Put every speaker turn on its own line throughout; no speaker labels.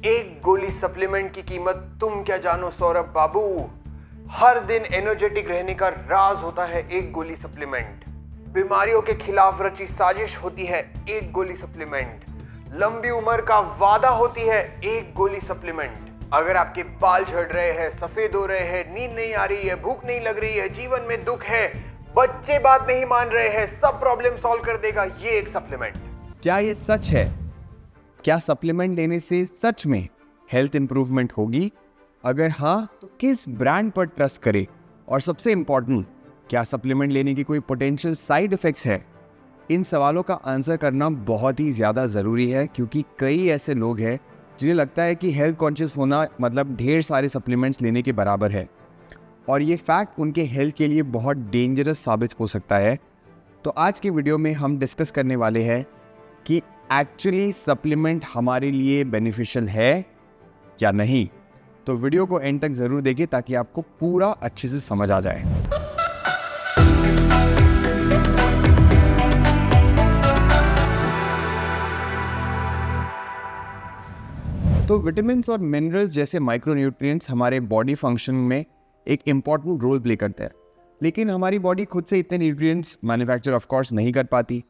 एक गोली सप्लीमेंट की कीमत तुम क्या जानो सौरभ बाबू। हर दिन एनर्जेटिक रहने का राज होता है एक गोली सप्लीमेंट। बीमारियों के खिलाफ रची साजिश होती है एक गोली सप्लीमेंट। लंबी उम्र का वादा होती है एक गोली सप्लीमेंट। अगर आपके बाल झड़ रहे हैं, सफेद हो रहे हैं, नींद नहीं आ रही है, भूख नहीं लग रही है, जीवन में दुख है, बच्चे बात नहीं मान रहे हैं, सब प्रॉब्लम सॉल्व कर देगा ये एक सप्लीमेंट।
क्या ये सच है? क्या सप्लीमेंट लेने से सच में हेल्थ इंप्रूवमेंट होगी? अगर हाँ, तो किस ब्रांड पर ट्रस्ट करें? और सबसे इंपॉर्टेंट, क्या सप्लीमेंट लेने की कोई पोटेंशियल साइड इफेक्ट्स है? इन सवालों का आंसर करना बहुत ही ज़्यादा ज़रूरी है, क्योंकि कई ऐसे लोग हैं जिन्हें लगता है कि हेल्थ कॉन्शियस होना मतलब ढेर सारे सप्लीमेंट्स लेने के बराबर है, और ये फैक्ट उनके हेल्थ के लिए बहुत डेंजरस साबित हो सकता है। तो आज की वीडियो में हम डिस्कस करने वाले हैं कि एक्चुअली सप्लीमेंट हमारे लिए बेनिफिशियल है या नहीं। तो वीडियो को एंड तक ज़रूर देखिए ताकि आपको पूरा अच्छे से समझ आ जाए। तो विटामिन्स और मिनरल्स जैसे माइक्रोन्यूट्रिएंट्स हमारे बॉडी फंक्शन में एक इम्पॉर्टेंट रोल प्ले करते हैं, लेकिन हमारी बॉडी खुद से इतने न्यूट्रिएंट्स मैन्युफैक्चर ऑफ कोर्स नहीं कर पाती,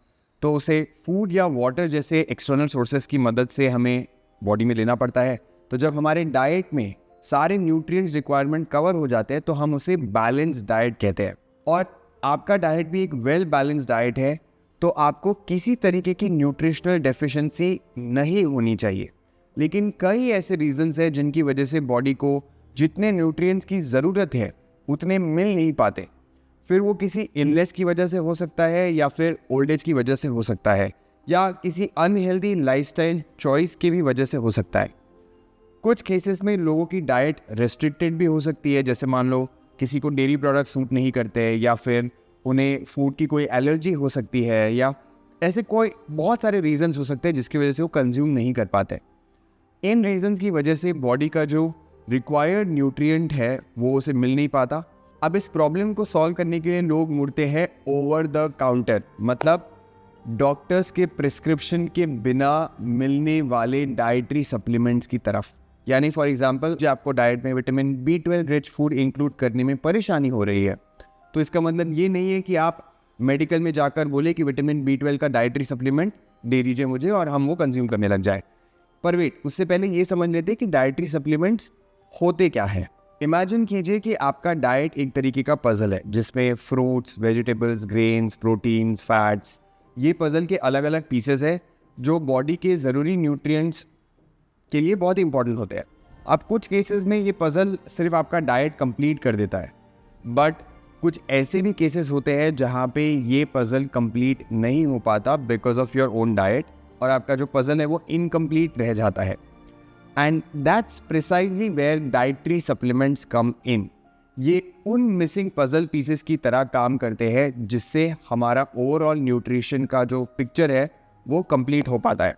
तो उसे फूड या वाटर जैसे एक्सटर्नल सोर्सेज की मदद से हमें बॉडी में लेना पड़ता है। तो जब हमारे डाइट में सारे न्यूट्रिएंट्स रिक्वायरमेंट कवर हो जाते हैं तो हम उसे बैलेंस डाइट कहते हैं। और आपका डाइट भी एक वेल बैलेंस डाइट है, तो आपको किसी तरीके की न्यूट्रिशनल डेफिशिएंसी नहीं होनी चाहिए। लेकिन कई ऐसे रीजंस हैं जिनकी वजह से बॉडी को जितने न्यूट्रिएंट्स की ज़रूरत है उतने मिल नहीं पाते। फिर वो किसी इलनेस की वजह से हो सकता है, या फिर ओल्ड एज की वजह से हो सकता है, या किसी अनहेल्दी लाइफस्टाइल चॉइस की भी वजह से हो सकता है। कुछ केसेस में लोगों की डाइट रेस्ट्रिक्टेड भी हो सकती है, जैसे मान लो किसी को डेयरी प्रोडक्ट सूट नहीं करते, या फिर उन्हें फूड की कोई एलर्जी हो सकती है, या ऐसे कोई बहुत सारे रीजंस हो सकते हैं जिसकी वजह से वो कंज्यूम नहीं कर पाते। इन रीजंस की वजह से बॉडी का जो रिक्वायर्ड न्यूट्रिएंट है वो उसे मिल नहीं पाता। अब इस प्रॉब्लम को सॉल्व करने के लिए लोग मुड़ते हैं ओवर द काउंटर, मतलब डॉक्टर्स के प्रिस्क्रिप्शन के बिना मिलने वाले डाइटरी सप्लीमेंट्स की तरफ। यानी फॉर एग्जांपल, जो आपको डाइट में vitamin B12 rich food include करने में परेशानी हो रही है, तो इसका मतलब ये नहीं है कि आप मेडिकल में जाकर बोले कि विटामिन B12 का डाइटरी सप्लीमेंट दे दीजिए मुझे और हम वो कंज्यूम करने लग जाए। पर वेट, उससे पहले ये समझ लेते हैं कि डाइटरी सप्लीमेंट्स होते क्या है। इमेजिन कीजिए कि आपका डाइट एक तरीके का पजल है जिसमें fruits, vegetables, grains, proteins, fats, ये पजल के अलग अलग पीसेस है जो बॉडी के ज़रूरी न्यूट्रिएंट्स के लिए बहुत इंपॉर्टेंट होते हैं। अब कुछ केसेस में ये पजल सिर्फ आपका डाइट कंप्लीट कर देता है, बट कुछ ऐसे भी केसेस होते हैं जहाँ पे ये पजल कंप्लीट नहीं हो पाता because of your own diet, और आपका जो पजल है वो इनकम्प्लीट रह जाता है। And that's precisely where dietary supplements come in. ये उन मिसिंग पजल पीसेस की तरह काम करते हैं जिससे हमारा ओवरऑल न्यूट्रिशन का जो पिक्चर है वो कंप्लीट हो पाता है।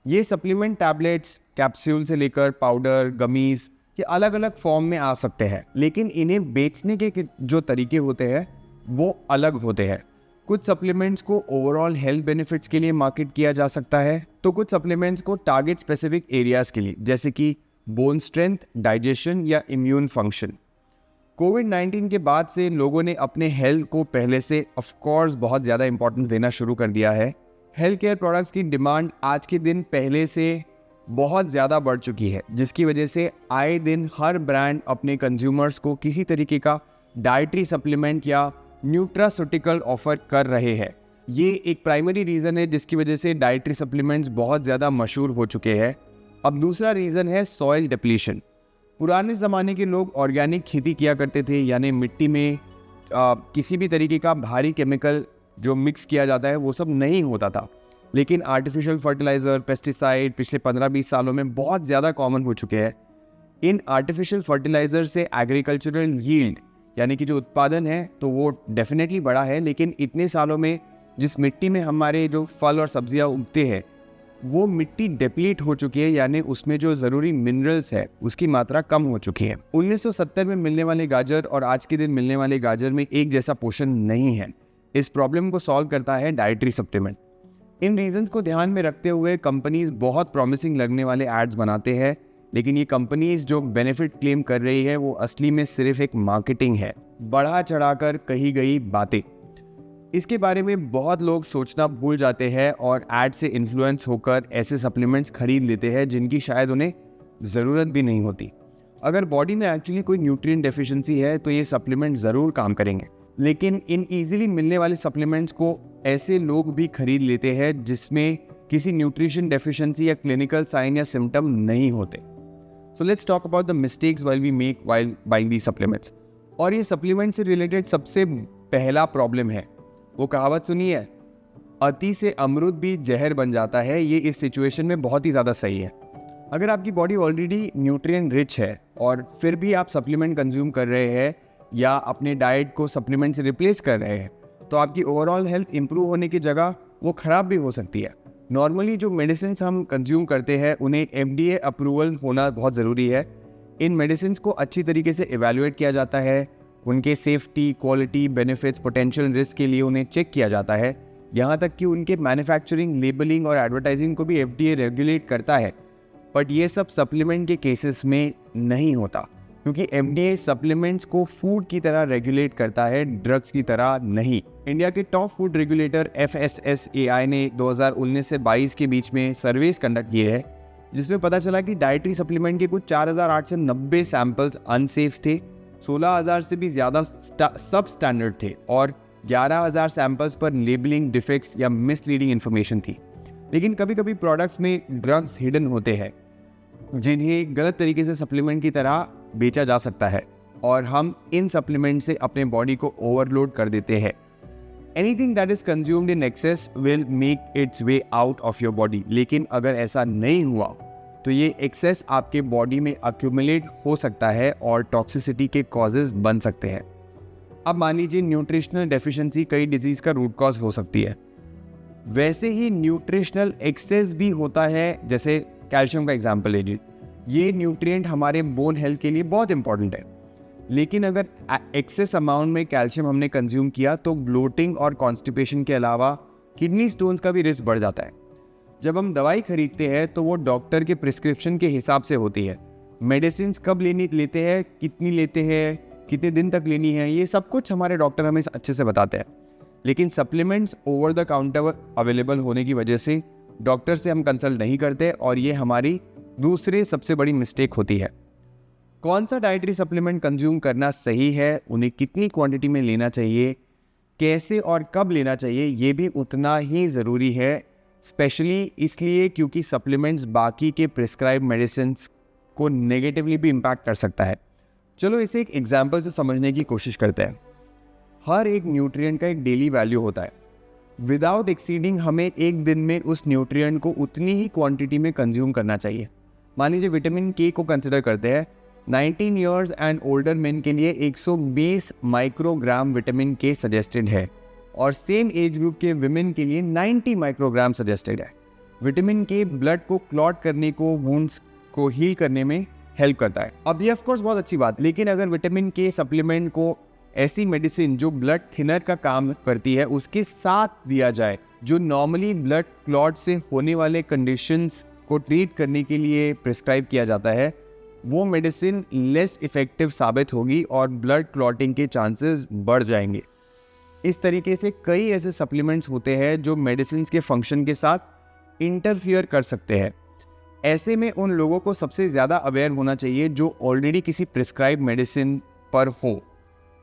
ये सप्लीमेंट टैबलेट्स, कैप्सूल से लेकर पाउडर, गमीज, ये अलग अलग फॉर्म में आ सकते हैं, लेकिन इन्हें बेचने के जो तरीके होते हैं वो अलग होते हैं। कुछ सप्लीमेंट्स को ओवरऑल हेल्थ बेनिफिट्स के लिए मार्केट किया जा सकता है, तो कुछ सप्लीमेंट्स को टारगेट स्पेसिफिक एरियाज के लिए, जैसे कि बोन स्ट्रेंथ, डाइजेशन या इम्यून फंक्शन। कोविड-19 के बाद से लोगों ने अपने हेल्थ को पहले से ऑफकोर्स बहुत ज़्यादा इंपॉर्टेंस देना शुरू कर दिया है। हेल्थ केयर प्रोडक्ट्स की डिमांड आज के दिन पहले से बहुत ज़्यादा बढ़ चुकी है, जिसकी वजह से आए दिन हर ब्रांड अपने कंज्यूमर्स को किसी तरीके का डाइटरी सप्लीमेंट या न्यूट्रास्यूटिकल ऑफर कर रहे हैं। ये एक प्राइमरी रीज़न है जिसकी वजह से डाइटरी सप्लीमेंट्स बहुत ज़्यादा मशहूर हो चुके हैं। अब दूसरा रीज़न है सॉइल डिप्लीशन। पुराने ज़माने के लोग ऑर्गेनिक खेती किया करते थे, यानी मिट्टी में किसी भी तरीके का भारी केमिकल जो मिक्स किया जाता है वो सब नहीं होता था। लेकिन आर्टिफिशियल फर्टिलाइज़र, पेस्टिसाइड पिछले 15-20 सालों में बहुत ज़्यादा कॉमन हो चुके हैं। इन आर्टिफिशियल फर्टिलाइज़र से एग्रीकल्चरल यील्ड यानी कि जो उत्पादन है तो वो डेफिनेटली बढ़ा है, लेकिन इतने सालों में जिस मिट्टी में हमारे जो फल और सब्जियां उगते हैं वो मिट्टी डिप्लीट हो चुकी है, यानी उसमें जो ज़रूरी मिनरल्स है उसकी मात्रा कम हो चुकी है। 1970 में मिलने वाले गाजर और आज के दिन मिलने वाले गाजर में एक जैसा पोषण नहीं है। इस प्रॉब्लम को सॉल्व करता है डाइटरी सप्लीमेंट। इन रीजंस को ध्यान में रखते हुए कंपनीज बहुत प्रॉमिसिंग लगने वाले एड्स बनाते हैं लेकिन ये कंपनीज जो बेनिफिट क्लेम कर रही है वो असली में सिर्फ एक मार्केटिंग है, बढ़ा चढ़ाकर कही गई बातें। इसके बारे में बहुत लोग सोचना भूल जाते हैं और एड से इन्फ्लुएंस होकर ऐसे सप्लीमेंट्स खरीद लेते हैं जिनकी शायद उन्हें ज़रूरत भी नहीं होती। अगर बॉडी में एक्चुअली कोई न्यूट्रिएंट डेफिशिएंसी है तो ये सप्लीमेंट ज़रूर काम करेंगे, लेकिन इन ईजिली मिलने वाले सप्लीमेंट्स को ऐसे लोग भी खरीद लेते हैं जिसमें किसी न्यूट्रिशन डेफिशिएंसी या क्लिनिकल साइन या सिम्टम नहीं होते। So let's talk about the mistakes while we make while buying the supplements. और ये सप्लीमेंट से रिलेटेड सबसे पहला प्रॉब्लम है, वो कहावत सुनी है, अति से अमृत भी जहर बन जाता है। ये इस सिचुएशन में बहुत ही ज़्यादा सही है। अगर आपकी बॉडी ऑलरेडी न्यूट्रिएंट रिच है और फिर भी आप सप्लीमेंट कंज्यूम कर रहे हैं या अपने डाइट को सप्लीमेंट से रिप्लेस कर रहे हैं, तो आपकी ओवरऑल हेल्थ इंप्रूव होने की जगह वो ख़राब भी हो सकती है। नॉर्मली जो मेडिसिन हम कंज्यूम करते हैं उन्हें FDA अप्रूवल होना बहुत ज़रूरी है। इन मेडिसिन को अच्छी तरीके से इवेलुएट किया जाता है, उनके safety, quality, benefits, potential risk के लिए उन्हें चेक किया जाता है। यहाँ तक कि उनके मैन्युफैक्चरिंग, लेबलिंग और एडवर्टाइजिंग को भी FDA रेगुलेट करता है। बट ये सब सप्लीमेंट के केसेस में नहीं होता, क्योंकि FDA सप्लीमेंट्स को फूड की तरह रेगुलेट करता है, ड्रग्स की तरह नहीं। इंडिया के टॉप फूड रेगुलेटर FSSAI ने 2019 से 22 के बीच में सर्वेस कंडक्ट किए हैं, जिसमें पता चला कि डाइटरी सप्लीमेंट के कुछ 4,890 सैंपल्स अनसेफ थे, 16,000 से भी ज़्यादा सब स्टैंडर्ड थे और 11,000 सैंपल्स पर लेबलिंग डिफेक्ट्स या मिसलीडिंग इन्फॉर्मेशन थी। लेकिन कभी कभी प्रोडक्ट्स में ड्रग्स हिडन होते हैं जिन्हें गलत तरीके से सप्लीमेंट की तरह बेचा जा सकता है और हम इन सप्लीमेंट से अपने बॉडी को ओवरलोड कर देते हैं। Anything that is consumed in excess will make it's way out of your body. लेकिन अगर ऐसा नहीं हुआ तो ये एक्सेस आपके बॉडी में अक्यूमुलेट हो सकता है और टॉक्सिसिटी के कॉजेज बन सकते हैं। अब मान लीजिए न्यूट्रिशनल डेफिशिएंसी कई डिजीज का रूट कॉज हो सकती है, वैसे ही न्यूट्रिशनल एक्सेस भी होता है। जैसे कैल्शियम का एग्जांपल लीजिए, ये न्यूट्रिएंट हमारे बोन हेल्थ के लिए बहुत इंपॉर्टेंट है, लेकिन अगर एक्सेस अमाउंट में कैल्शियम हमने कंज्यूम किया तो ब्लोटिंग और कॉन्स्टिपेशन के अलावा किडनी स्टोन्स का भी रिस्क बढ़ जाता है। जब हम दवाई खरीदते हैं तो वो डॉक्टर के प्रिस्क्रिप्शन के हिसाब से होती है। मेडिसिन कब लेते हैं, कितनी लेते हैं, कितने दिन तक लेनी है, ये सब कुछ हमारे डॉक्टर हमें अच्छे से बताते हैं। लेकिन supplements over the counter available होने की वजह से डॉक्टर से हम कंसल्ट नहीं करते और ये हमारी दूसरी सबसे बड़ी मिस्टेक होती है। कौन सा डाइटरी सप्लीमेंट कंज्यूम करना सही है, उन्हें कितनी क्वांटिटी में लेना चाहिए, कैसे और कब लेना चाहिए, ये भी उतना ही ज़रूरी है। स्पेशली इसलिए क्योंकि सप्लीमेंट्स बाकी के प्रिस्क्राइब मेडिसिन को नेगेटिवली भी इम्पैक्ट कर सकता है। चलो इसे एक एग्जाम्पल से समझने की कोशिश करते हैं। हर एक न्यूट्रिएंट का एक डेली वैल्यू होता है। विदाउट एक्सीडिंग हमें एक दिन में उस न्यूट्रिएंट को उतनी ही क्वांटिटी में कंज्यूम करना चाहिए। मान लीजिए विटामिन के को कंसिडर करते हैं। 19 ईयर्स एंड ओल्डर मेन के लिए 120 माइक्रोग्राम विटामिन के सजेस्टेड है और सेम एज ग्रुप के विमेन के लिए 90 माइक्रोग्राम सजेस्टेड है। विटामिन के ब्लड को क्लॉट करने को, वुंड्स को हील करने में हेल्प करता है। अब ये ऑफकोर्स बहुत अच्छी बात, लेकिन अगर विटामिन के सप्लीमेंट को ऐसी मेडिसिन जो ब्लड थिनर का काम करती है उसके साथ दिया जाए, जो नॉर्मली ब्लड क्लॉट से होने वाले कंडीशंस को ट्रीट करने के लिए प्रिस्क्राइब किया जाता है, वो मेडिसिन लेस इफेक्टिव साबित होगी और ब्लड क्लॉटिंग के चांसेस बढ़ जाएंगे। इस तरीके से कई ऐसे सप्लीमेंट्स होते हैं जो मेडिसिन के फंक्शन के साथ इंटरफियर कर सकते हैं। ऐसे में उन लोगों को सबसे ज़्यादा अवेयर होना चाहिए जो ऑलरेडी किसी प्रिस्क्राइब मेडिसिन पर हो।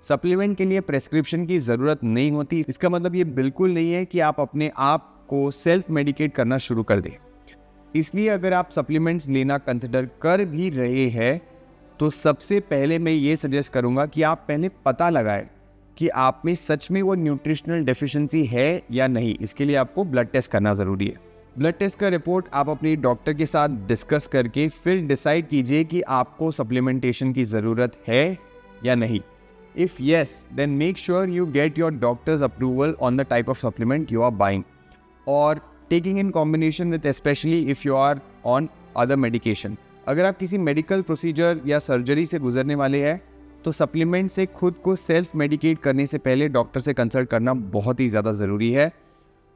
सप्लीमेंट के लिए प्रेस्क्रिप्शन की ज़रूरत नहीं होती। इसका मतलब ये बिल्कुल नहीं है कि आप अपने आप को सेल्फ मेडिकेट करना शुरू कर दें। इसलिए अगर आप सप्लीमेंट्स लेना कंसिडर कर भी रहे हैं तो सबसे पहले मैं ये सजेस्ट करूँगा कि आप पहले पता लगाएं कि आप में सच में वो न्यूट्रिशनल डेफिशिएंसी है या नहीं। इसके लिए आपको ब्लड टेस्ट करना ज़रूरी है। ब्लड टेस्ट का रिपोर्ट आप अपने डॉक्टर के साथ डिस्कस करके फिर डिसाइड कीजिए कि आपको सप्लीमेंटेशन की ज़रूरत है या नहीं। If yes, then make sure you get your doctor's approval on the type of supplement you are buying or taking in combination with, especially if you are on other medication. अगर आप किसी medical procedure या surgery से गुजरने वाले हैं तो supplement से खुद को सेल्फ मेडिकेट करने से पहले डॉक्टर से कंसल्ट करना बहुत ही ज़्यादा ज़रूरी है।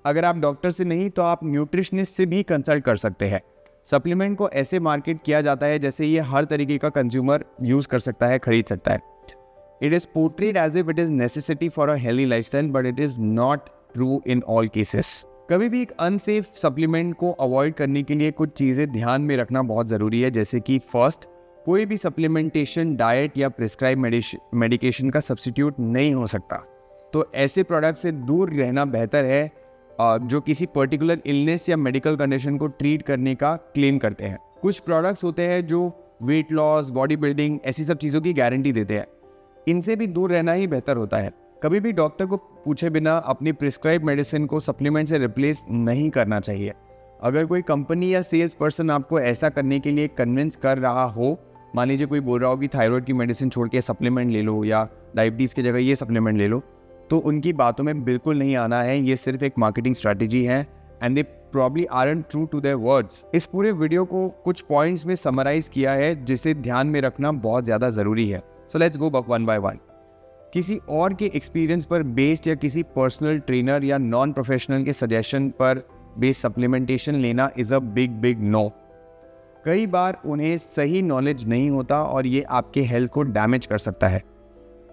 अगर आप डॉक्टर से नहीं तो आप न्यूट्रिशनिस्ट से भी कंसल्ट कर सकते हैं। सप्लीमेंट को ऐसे मार्केट किया जाता है जैसे ये हर तरीके का कंज्यूमर यूज़ कर सकता है, खरीद सकता है। It is portrayed as if it is necessity for a healthy lifestyle, but it is not true in all cases. कभी भी एक अनसेफ सप्लीमेंट को अवॉइड करने के लिए कुछ चीज़ें ध्यान में रखना बहुत ज़रूरी है, जैसे कि फर्स्ट, कोई भी सप्लीमेंटेशन डाइट या प्रिस्क्राइब मेडिकेशन का सब्स्टिट्यूट नहीं हो सकता। तो ऐसे प्रोडक्ट से दूर रहना बेहतर है जो किसी पर्टिकुलर इलनेस या मेडिकल कंडीशन को ट्रीट करने का क्लेम करते हैं। कुछ प्रोडक्ट्स होते हैं जो वेट लॉस, बॉडी बिल्डिंग, ऐसी सब चीज़ों की गारंटी देते हैं। इनसे भी दूर रहना ही बेहतर होता है। कभी भी डॉक्टर को पूछे बिना अपनी प्रिस्क्राइब मेडिसिन को सप्लीमेंट से रिप्लेस नहीं करना चाहिए। अगर कोई कंपनी या सेल्स पर्सन आपको ऐसा करने के लिए कन्विंस कर रहा हो, मान लीजिए कोई बोल रहा हो कि थायराइड की मेडिसिन छोड़ के सप्लीमेंट ले लो या डायबिटीज़ की जगह ये सप्लीमेंट ले लो, तो उनकी बातों में बिल्कुल नहीं आना है। ये सिर्फ एक मार्केटिंग स्ट्रैटेजी है and they probably aren't true to their words. इस पूरे वीडियो को कुछ पॉइंट्स में समराइज किया है जिसे ध्यान में रखना बहुत ज़्यादा ज़रूरी है। So let's go back one by one. किसी और के एक्सपीरियंस पर बेस्ड या किसी पर्सनल ट्रेनर या नॉन प्रोफेशनल के सजेशन पर बेस्ड सप्लीमेंटेशन लेना इज़ अ बिग नो। कई बार उन्हें सही नॉलेज नहीं होता और ये आपके हेल्थ को डैमेज कर सकता है।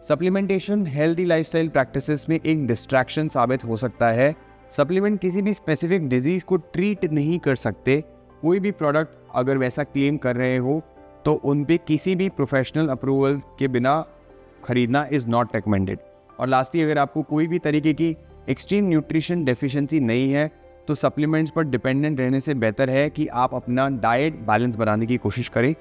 सप्लीमेंटेशन हेल्दी लाइफस्टाइल प्रैक्टिसेस में एक डिस्ट्रैक्शन साबित हो सकता है। सप्लीमेंट किसी भी स्पेसिफिक डिजीज़ को ट्रीट नहीं कर सकते। कोई भी प्रोडक्ट अगर वैसा क्लेम कर रहे हो तो उन पे किसी भी प्रोफेशनल अप्रूवल के बिना खरीदना इज़ नॉट रिकमेंडेड। और लास्टली, अगर आपको कोई भी तरीके की एक्सट्रीम न्यूट्रिशन डेफिशिएंसी नहीं है तो सप्लीमेंट्स पर डिपेंडेंट रहने से बेहतर है कि आप अपना डाइट बैलेंस बनाने की कोशिश करें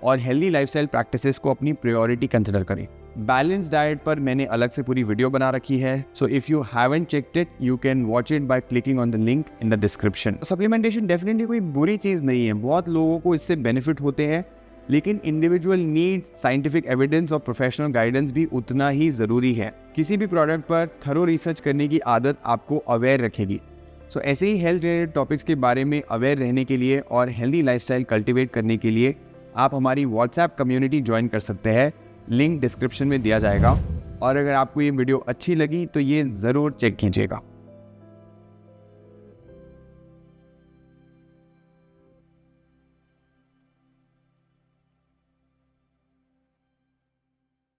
और हेल्दी लाइफस्टाइल प्रैक्टिसेस को अपनी प्रायोरिटी कंसिडर करें। बैलेंस डाइट पर मैंने अलग से पूरी वीडियो बना रखी है, so if you haven't checked it you can watch it by clicking on the link in the description. Supplementation definitely कोई बुरी चीज़ नहीं है, बहुत लोगों को इससे बेनिफिट होते हैं, लेकिन इंडिविजुअल नीड, साइंटिफिक एविडेंस और प्रोफेशनल गाइडेंस भी उतना ही ज़रूरी है। किसी भी प्रोडक्ट पर थरो रिसर्च करने की आदत आपको अवेयर रखेगी। सो ऐसे ही हेल्थ रिलेटेड टॉपिक्स के बारे में अवेयर रहने के लिए और हेल्दी लाइफस्टाइल कल्टिवेट करने के लिए आप हमारी व्हाट्सएप कम्युनिटी ज्वाइन कर सकते हैं, लिंक डिस्क्रिप्शन में दिया जाएगा। और अगर आपको ये वीडियो अच्छी लगी तो ये ज़रूर चेक कीजिएगा।